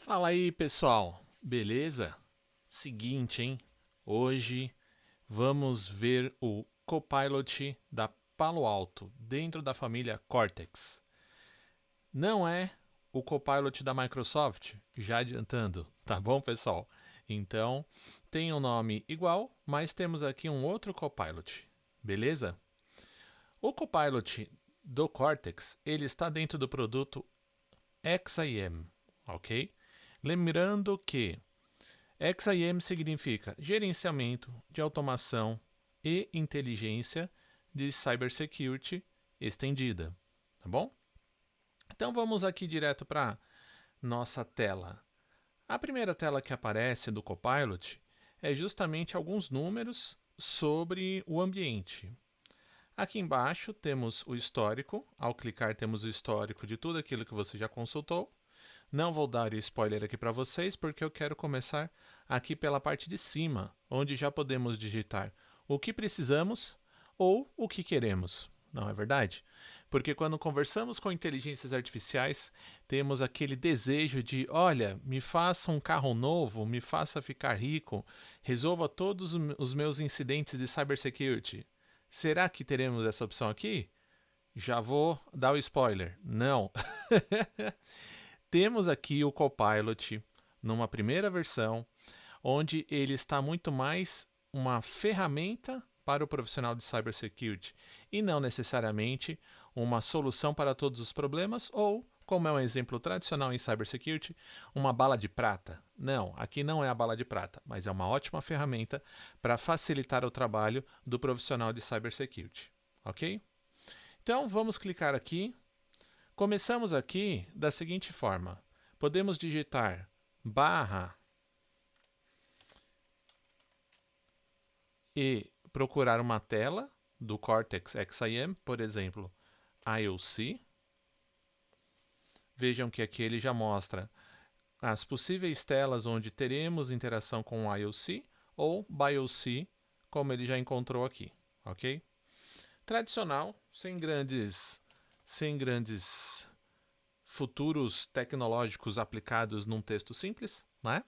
Fala aí, pessoal. Beleza? Seguinte, hein? Hoje vamos ver o Copilot da Palo Alto dentro da família Cortex. Não é o Copilot da Microsoft, já adiantando, tá bom, pessoal? Então, tem um nome igual, mas temos aqui um outro Copilot. Beleza? O Copilot do Cortex, ele está dentro do produto XIM, ok? Lembrando que XIM significa gerenciamento de automação e inteligência de cybersecurity estendida, tá bom? Então vamos aqui direto para nossa tela. A primeira tela que aparece do Copilot é justamente alguns números sobre o ambiente. Aqui embaixo temos o histórico. Ao clicar temos o histórico de tudo aquilo que você já consultou. Não vou dar spoiler aqui para vocês, porque eu quero começar aqui pela parte de cima, onde já podemos digitar o que precisamos ou o que queremos. Não é verdade? Porque quando conversamos com inteligências artificiais, temos aquele desejo de, olha, me faça um carro novo, me faça ficar rico, resolva todos os meus incidentes de cybersecurity. Será que teremos essa opção aqui? Já vou dar o spoiler. Não. Temos aqui o Copilot numa primeira versão, onde ele está muito mais uma ferramenta para o profissional de cybersecurity e não necessariamente uma solução para todos os problemas ou, como é um exemplo tradicional em cybersecurity, uma bala de prata. Não, aqui não é a bala de prata, mas é uma ótima ferramenta para facilitar o trabalho do profissional de cybersecurity, ok? Então vamos clicar aqui. Começamos aqui da seguinte forma. Podemos digitar barra e procurar uma tela do Cortex XIM, por exemplo, IOC. Vejam que aqui ele já mostra as possíveis telas onde teremos interação com o IOC ou BIOC, como ele já encontrou aqui, ok? Tradicional, sem grandes futuros tecnológicos aplicados num texto simples, né?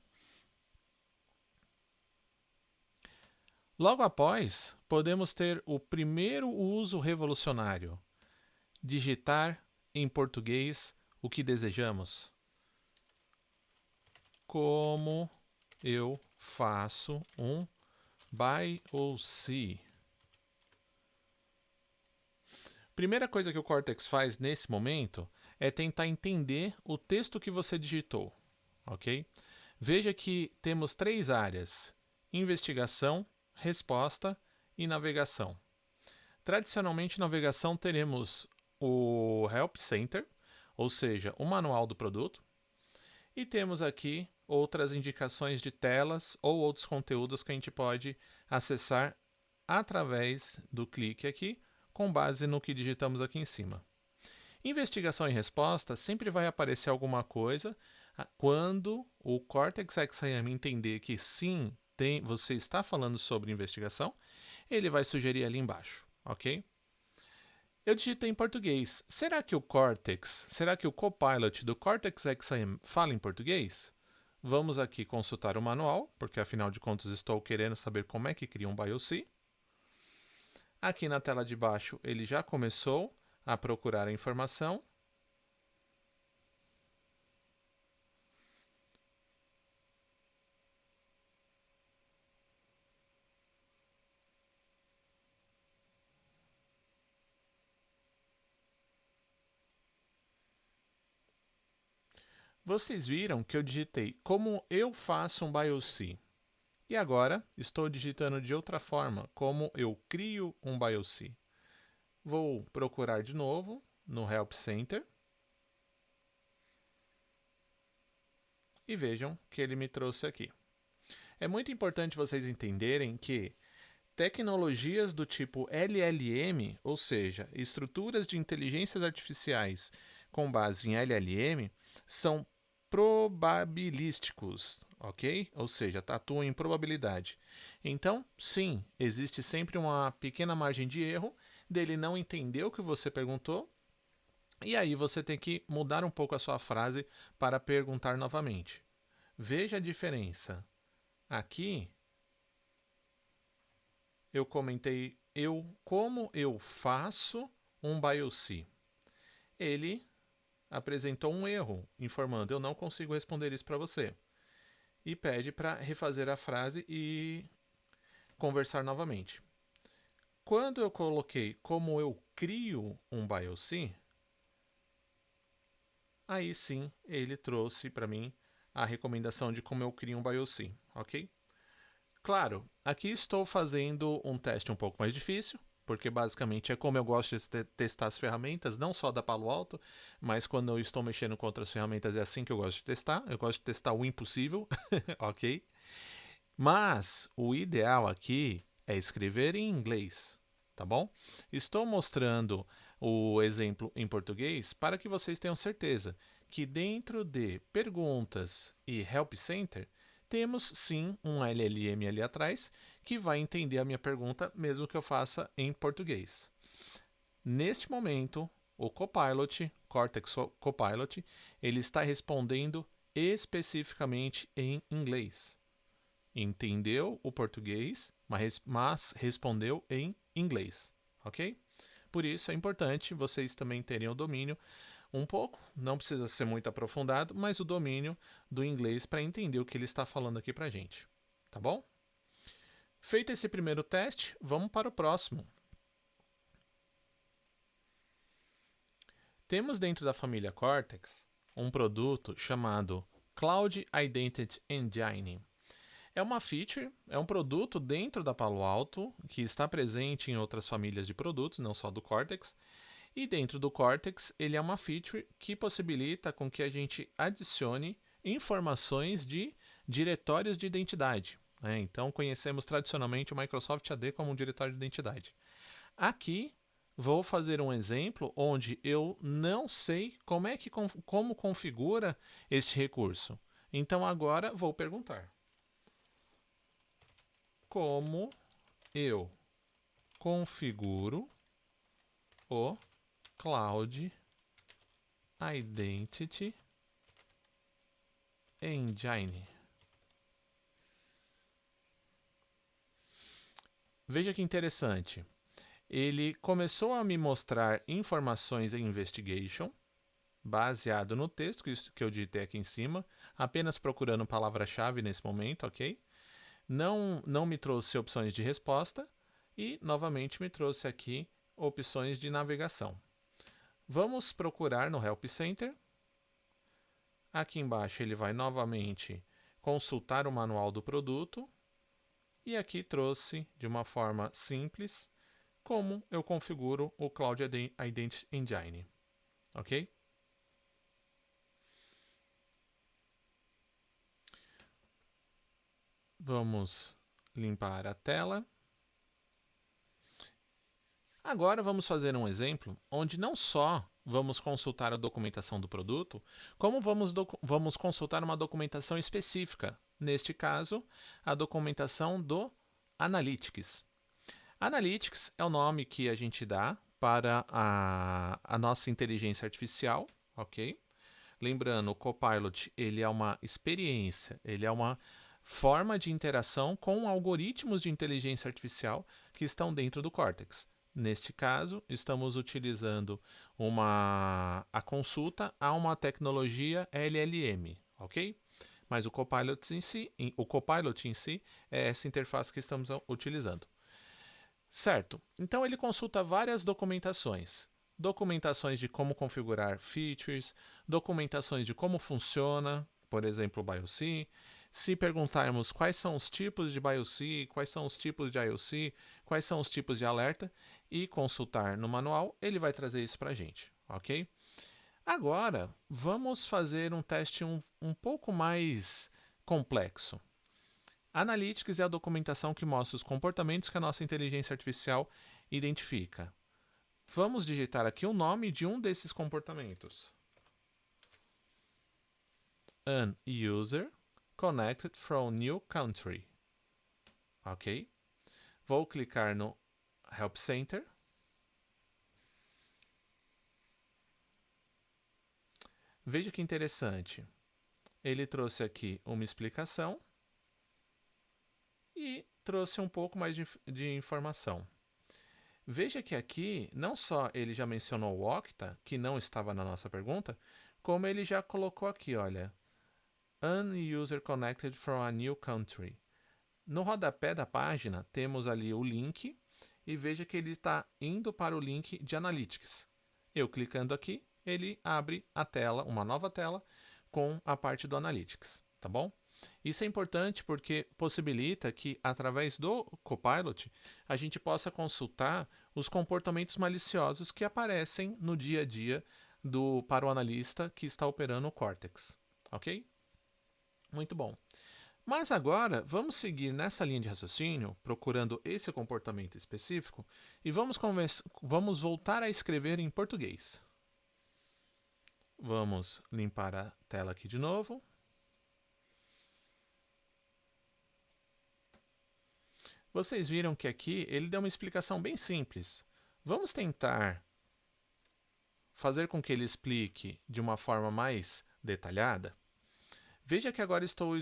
Logo após, podemos ter o primeiro uso revolucionário: digitar em português o que desejamos. Como eu faço um BIOC? Primeira coisa que o Cortex faz nesse momento é tentar entender o texto que você digitou, ok? Veja que temos três áreas: investigação, resposta e navegação. Tradicionalmente, navegação teremos o Help Center, ou seja, o manual do produto, e temos aqui outras indicações de telas ou outros conteúdos que a gente pode acessar através do clique aqui, com base no que digitamos aqui em cima. Investigação e resposta sempre vai aparecer alguma coisa quando o Cortex XIM entender que sim, você está falando sobre investigação, ele vai sugerir ali embaixo, ok? Eu digitei em português. Será que o Copilot do Cortex XIM fala em português? Vamos aqui consultar o manual, porque afinal de contas estou querendo saber como é que cria um BIOC. Aqui na tela de baixo ele já começou a procurar a informação. Vocês viram que eu digitei como eu faço um BIOC. E agora estou digitando de outra forma, como eu crio um BIOC. Vou procurar de novo no Help Center. E vejam que ele me trouxe aqui. É muito importante vocês entenderem que tecnologias do tipo LLM, ou seja, estruturas de inteligências artificiais com base em LLM, são probabilísticos, ok? Ou seja, atuam em probabilidade. Então, sim, existe sempre uma pequena margem de erro dele não entender o que você perguntou, e aí você tem que mudar um pouco a sua frase para perguntar novamente, Veja a diferença. Aqui, eu comentei como eu faço um BIOC. Ele apresentou um erro, informando: eu não consigo responder isso para você. E pede para refazer a frase e conversar novamente. Quando eu coloquei como eu crio um BIOC, aí sim ele trouxe para mim a recomendação de como eu crio um BIOC, ok? Claro, aqui estou fazendo um teste um pouco mais difícil, porque basicamente é como eu gosto de testar as ferramentas, não só da Palo Alto, mas quando eu estou mexendo com outras ferramentas é assim que eu gosto de testar. Eu gosto de testar o impossível, ok? Mas o ideal aqui é escrever em inglês, tá bom? Estou mostrando o exemplo em português para que vocês tenham certeza que dentro de perguntas e Help Center temos sim um LLM ali atrás que vai entender a minha pergunta mesmo que eu faça em português. Neste momento, o Copilot, Cortex Copilot, ele está respondendo especificamente em inglês. Entendeu o português, mas respondeu em inglês, ok? Por isso é importante vocês também terem o domínio um pouco, não precisa ser muito aprofundado, mas o domínio do inglês para entender o que ele está falando aqui para a gente, tá bom? Feito esse primeiro teste, vamos para o próximo. Temos dentro da família Cortex um produto chamado Cloud Identity Engine. É uma feature, é um produto dentro da Palo Alto, que está presente em outras famílias de produtos, não só do Cortex. E dentro do Cortex, ele é uma feature que possibilita com que a gente adicione informações de diretórios de identidade. Né? Então, conhecemos tradicionalmente o Microsoft AD como um diretório de identidade. Aqui, vou fazer um exemplo onde eu não sei como configura este recurso. Então, agora vou perguntar: como eu configuro o Cloud Identity Engine? Veja que interessante. Ele começou a me mostrar informações em investigation, baseado no texto que eu digitei aqui em cima, apenas procurando palavra-chave nesse momento, ok? Não me trouxe opções de resposta e, novamente, me trouxe aqui opções de navegação. Vamos procurar no Help Center. Aqui embaixo ele vai novamente consultar o manual do produto. E aqui trouxe, de uma forma simples, como eu configuro o Cloud Identity Engine. Ok? Vamos limpar a tela. Agora vamos fazer um exemplo onde não só vamos consultar a documentação do produto, como vamos consultar uma documentação específica. Neste caso, a documentação do Analytics. Analytics é o nome que a gente dá para a nossa inteligência artificial, ok? Lembrando, o Copilot ele é uma experiência, ele é uma forma de interação com algoritmos de inteligência artificial que estão dentro do Cortex. Neste caso, estamos utilizando a consulta a uma tecnologia LLM, ok? Mas o Copilot em si é essa interface que estamos utilizando. Certo, então ele consulta várias documentações. Documentações de como configurar features, documentações de como funciona, por exemplo, o BIOC. Se perguntarmos quais são os tipos de BIOC, quais são os tipos de IOC, quais são os tipos de alerta, e consultar no manual, ele vai trazer isso para a gente, ok? Agora, vamos fazer um teste um pouco mais complexo. Analytics é a documentação que mostra os comportamentos que a nossa inteligência artificial identifica. Vamos digitar aqui o nome de um desses comportamentos. An user connected from new country. Ok? Vou clicar no Help Center. Veja que interessante. ele trouxe aqui uma explicação e trouxe um pouco mais de informação. Veja que aqui, não só ele já mencionou o Okta, que não estava na nossa pergunta, como ele já colocou aqui, olha, An user connected from a new country. No rodapé da página, temos ali o link, e veja que ele está indo para o link de Analytics. Eu clicando aqui, ele abre a tela, uma nova tela, com a parte do Analytics, tá bom? Isso é importante porque possibilita que, através do Copilot, a gente possa consultar os comportamentos maliciosos que aparecem no dia a dia para o analista que está operando o Cortex, ok? Muito bom. Mas agora, vamos seguir nessa linha de raciocínio, procurando esse comportamento específico, e vamos voltar a escrever em português. Vamos limpar a tela aqui de novo. Vocês viram que aqui ele deu uma explicação bem simples. Vamos tentar fazer com que ele explique de uma forma mais detalhada? Veja que agora estou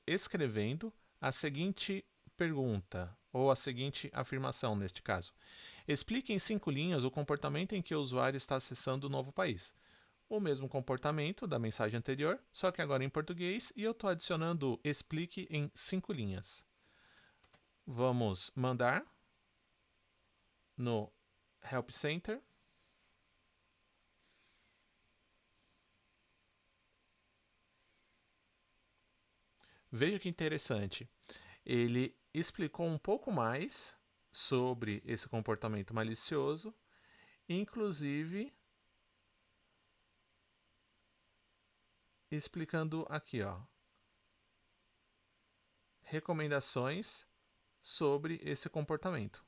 escrevendo a seguinte pergunta, ou a seguinte afirmação neste caso. Explique em 5 linhas o comportamento em que o usuário está acessando o novo país. O mesmo comportamento da mensagem anterior, só que agora em português, e eu estou adicionando explique em 5 linhas. Vamos mandar no Help Center. Veja que interessante. Ele explicou um pouco mais sobre esse comportamento malicioso, inclusive explicando aqui, ó, recomendações sobre esse comportamento.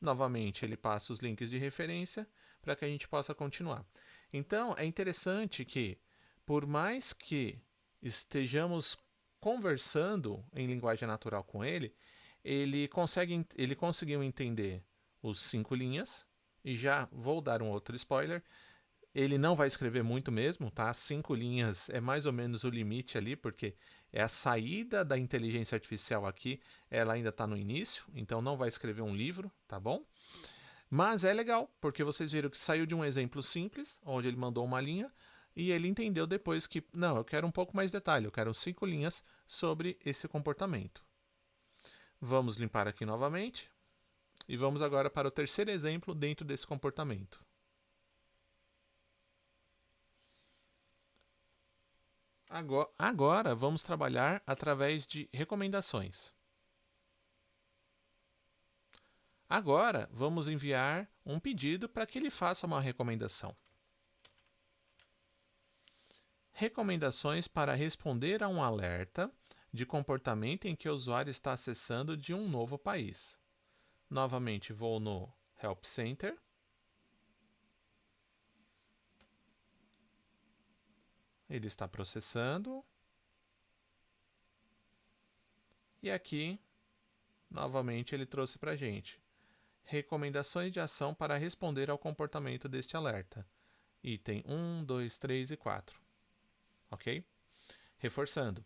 Novamente, ele passa os links de referência para que a gente possa continuar. Então, é interessante que, por mais que estejamos conversando em linguagem natural com ele, ele conseguiu entender os 5 linhas, e já vou dar um outro spoiler, ele não vai escrever muito mesmo, tá? 5 linhas é mais ou menos o limite ali, porque é a saída da inteligência artificial aqui, ela ainda está no início, então não vai escrever um livro, tá bom? Mas é legal, porque vocês viram que saiu de um exemplo simples, onde ele mandou uma linha, e ele entendeu depois que, não, eu quero um pouco mais de detalhe, eu quero 5 linhas sobre esse comportamento. Vamos limpar aqui novamente, e vamos agora para o terceiro exemplo dentro desse comportamento. Agora vamos trabalhar através de recomendações. Agora vamos enviar um pedido para que ele faça uma recomendação. Recomendações para responder a um alerta de comportamento em que o usuário está acessando de um novo país. Novamente vou no Help Center. Ele está processando. E aqui, novamente, ele trouxe para a gente recomendações de ação para responder ao comportamento deste alerta. Item 1, 2, 3 e 4. Ok? Reforçando.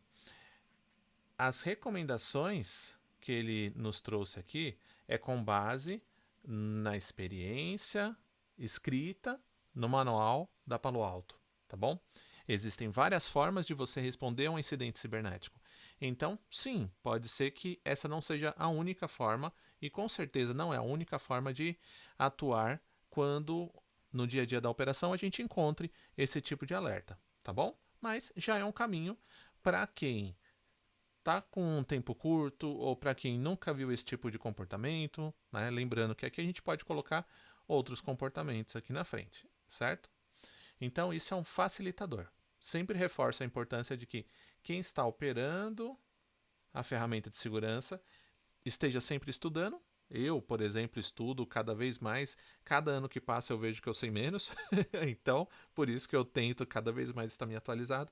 As recomendações que ele nos trouxe aqui é com base na experiência escrita no manual da Palo Alto, tá bom? Existem várias formas de você responder a um incidente cibernético. Então, sim, pode ser que essa não seja a única forma, e com certeza não é a única forma de atuar quando no dia a dia da operação a gente encontre esse tipo de alerta, tá bom? Mas já é um caminho para quem está com um tempo curto ou para quem nunca viu esse tipo de comportamento, né? Lembrando que aqui a gente pode colocar outros comportamentos aqui na frente, certo? Então, isso é um facilitador. Sempre reforça a importância de que quem está operando a ferramenta de segurança esteja sempre estudando. Eu, por exemplo, estudo cada vez mais. Cada ano que passa eu vejo que eu sei menos. Então, por isso que eu tento cada vez mais estar me atualizado.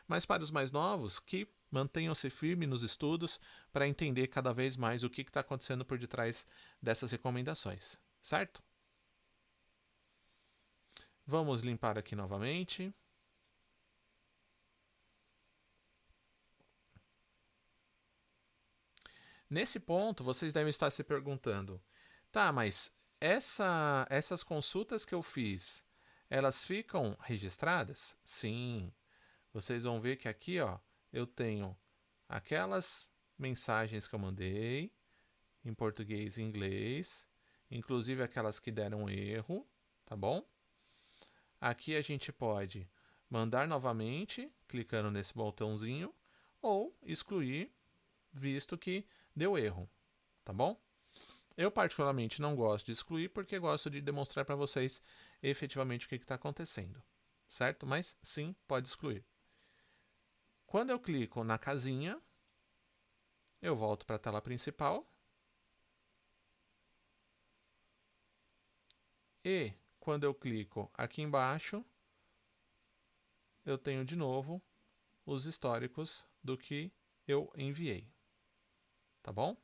Mas para os mais novos, que mantenham-se firmes nos estudos para entender cada vez mais o que está acontecendo por detrás dessas recomendações. Certo? Vamos limpar aqui novamente. Nesse ponto, vocês devem estar se perguntando, tá, mas essas consultas que eu fiz, elas ficam registradas? Sim. Vocês vão ver que aqui, ó, eu tenho aquelas mensagens que eu mandei em português e inglês, inclusive aquelas que deram erro, tá bom? Aqui a gente pode mandar novamente, clicando nesse botãozinho, ou excluir, visto que deu erro, tá bom? Eu particularmente não gosto de excluir, porque gosto de demonstrar para vocês efetivamente o que está acontecendo, certo? Mas sim, pode excluir. Quando eu clico na casinha, eu volto para a tela principal. E quando eu clico aqui embaixo, eu tenho de novo os históricos do que eu enviei. Tá bom?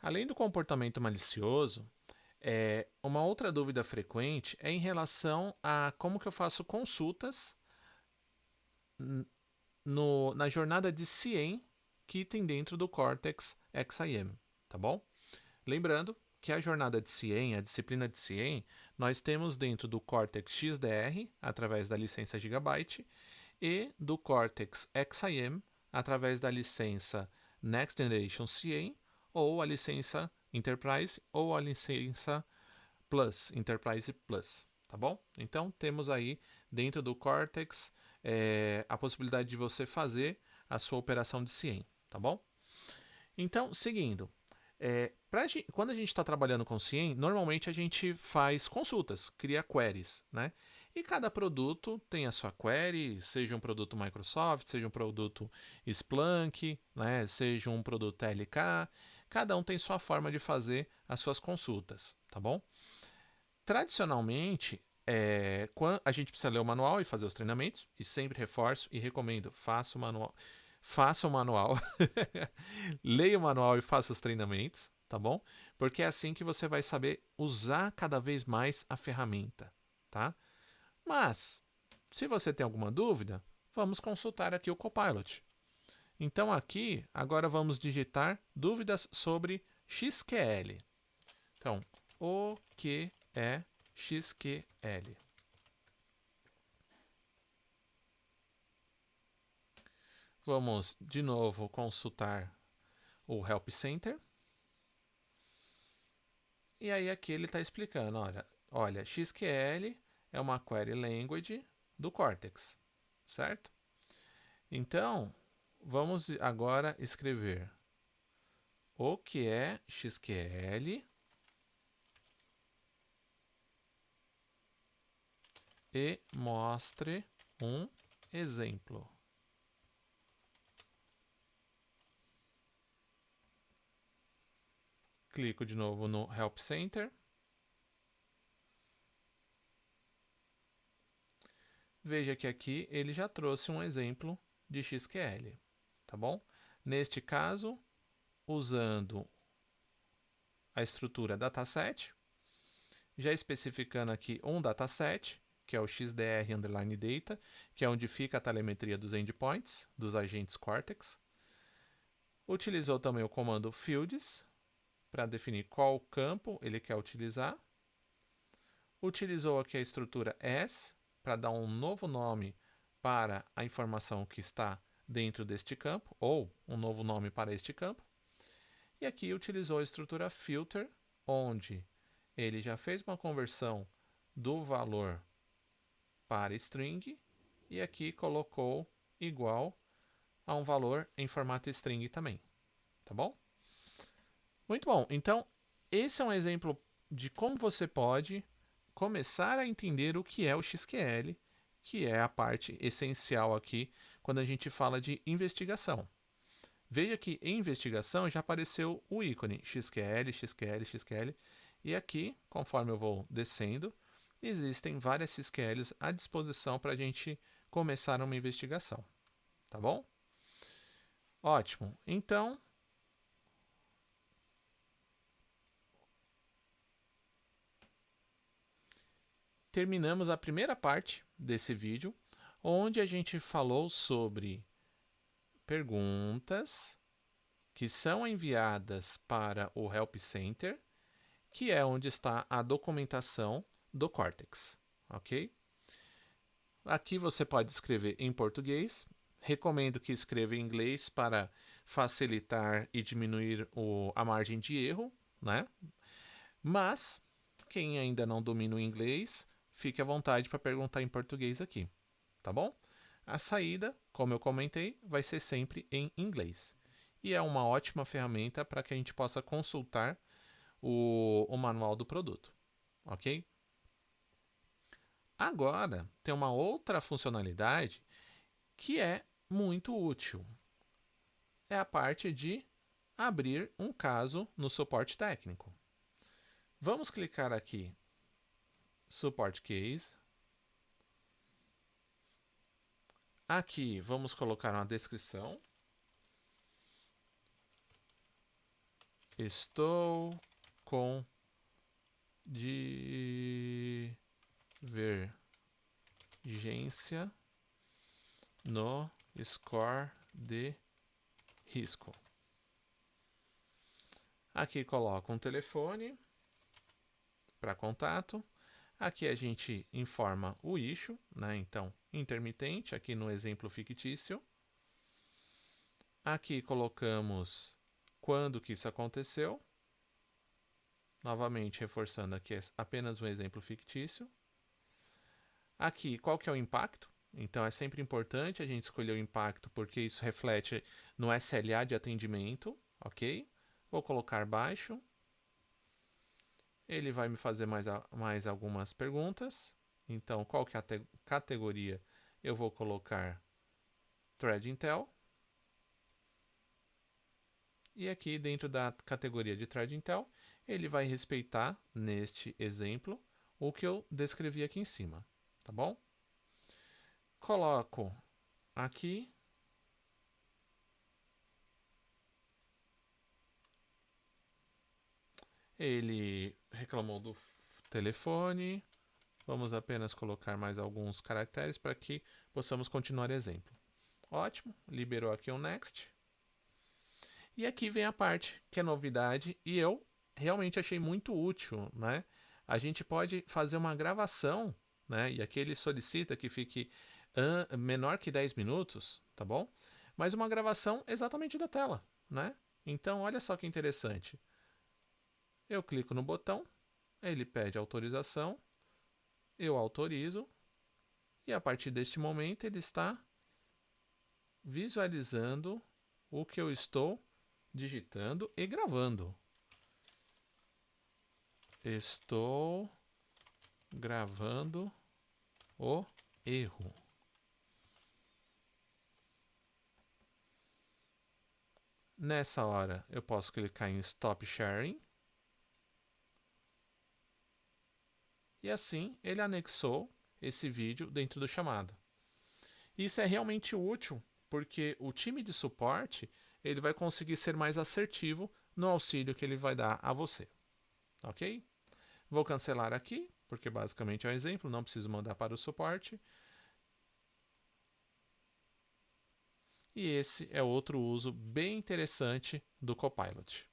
Além do comportamento malicioso, uma outra dúvida frequente é em relação a como que eu faço consultas na jornada de CIEM que tem dentro do Cortex XIM, tá bom? Lembrando que a jornada de CIEM, a disciplina de CIEM, nós temos dentro do Cortex XDR, através da licença Gigabyte, e do Cortex XIM, através da licença Next Generation CIEM, ou a licença Enterprise, ou a licença Plus, Enterprise Plus, tá bom? Então, temos aí dentro do Cortex a possibilidade de você fazer a sua operação de CIEM, tá bom? Então, seguindo, quando a gente está trabalhando com CIEM, normalmente a gente faz consultas, cria queries, né? E cada produto tem a sua query, seja um produto Microsoft, seja um produto Splunk, né? Seja um produto LK, cada um tem sua forma de fazer as suas consultas, tá bom? Tradicionalmente, a gente precisa ler o manual e fazer os treinamentos, e sempre reforço e recomendo, faça o manual. Faça o manual, leia o manual e faça os treinamentos, tá bom? Porque é assim que você vai saber usar cada vez mais a ferramenta, tá? Mas, se você tem alguma dúvida, vamos consultar aqui o Copilot. Então aqui, agora vamos digitar dúvidas sobre XQL. Então, o que é XQL? Vamos de novo consultar o Help Center. E aí aqui ele está explicando, olha, XQL é uma query language do Cortex, certo? Então, vamos agora escrever o que é XQL e mostre um exemplo. Clico de novo no Help Center. Veja que aqui ele já trouxe um exemplo de XQL, tá bom? Neste caso, usando a estrutura dataset, já especificando aqui um dataset, que é o XDR underline data, que é onde fica a telemetria dos endpoints, dos agentes Cortex. Utilizou também o comando fields, para definir qual campo ele quer utilizar. Utilizou aqui a estrutura as, para dar um novo nome para a informação que está dentro deste campo, ou um novo nome para este campo. E aqui utilizou a estrutura filter, onde ele já fez uma conversão do valor para string, e aqui colocou igual a um valor em formato string também, tá bom? Muito bom, então esse é um exemplo de como você pode começar a entender o que é o XQL, que é a parte essencial aqui quando a gente fala de investigação. Veja que em investigação já apareceu o ícone XQL, XQL, XQL, e aqui, conforme eu vou descendo, existem várias XQLs à disposição para a gente começar uma investigação, tá bom? Ótimo, então terminamos a primeira parte desse vídeo, onde a gente falou sobre perguntas que são enviadas para o Help Center, que é onde está a documentação do Cortex, ok? Aqui você pode escrever em português. Recomendo que escreva em inglês para facilitar e diminuir a margem de erro, né? Mas, quem ainda não domina o inglês, fique à vontade para perguntar em português aqui, tá bom? A saída, como eu comentei, vai ser sempre em inglês. E é uma ótima ferramenta para que a gente possa consultar o manual do produto, ok? Agora, tem uma outra funcionalidade que é muito útil. É a parte de abrir um caso no suporte técnico. Vamos clicar aqui, Support Case. Aqui vamos colocar uma descrição. Estou com divergência no score de risco. Aqui coloco um telefone para contato. Aqui a gente informa o issue, né? Então, intermitente, aqui no exemplo fictício. Aqui colocamos quando que isso aconteceu. Novamente, reforçando aqui é apenas um exemplo fictício. Aqui, qual que é o impacto? Então, é sempre importante a gente escolher o impacto, porque isso reflete no SLA de atendimento, ok? Vou colocar baixo. Ele vai me fazer mais algumas perguntas. Então, qual que é a categoria? Eu vou colocar Threat Intel. E aqui, dentro da categoria de Threat Intel, ele vai respeitar, neste exemplo, o que eu descrevi aqui em cima. Tá bom? Coloco aqui. Ele reclamou do telefone. Vamos apenas colocar mais alguns caracteres para que possamos continuar o exemplo. Ótimo, liberou aqui o Next. E aqui vem a parte que é novidade e eu realmente achei muito útil, né? A gente pode fazer uma gravação, né? E aqui ele solicita que fique menor que 10 minutos, tá bom? Mas uma gravação exatamente da tela, né? Então, olha só que interessante. Eu clico no botão, ele pede autorização, eu autorizo, e a partir deste momento ele está visualizando o que eu estou digitando e gravando. Estou gravando o erro. Nessa hora eu posso clicar em Stop Sharing. E assim ele anexou esse vídeo dentro do chamado. Isso é realmente útil, porque o time de suporte ele vai conseguir ser mais assertivo no auxílio que ele vai dar a você. Ok? Vou cancelar aqui, porque basicamente é um exemplo, não preciso mandar para o suporte. E esse é outro uso bem interessante do Copilot.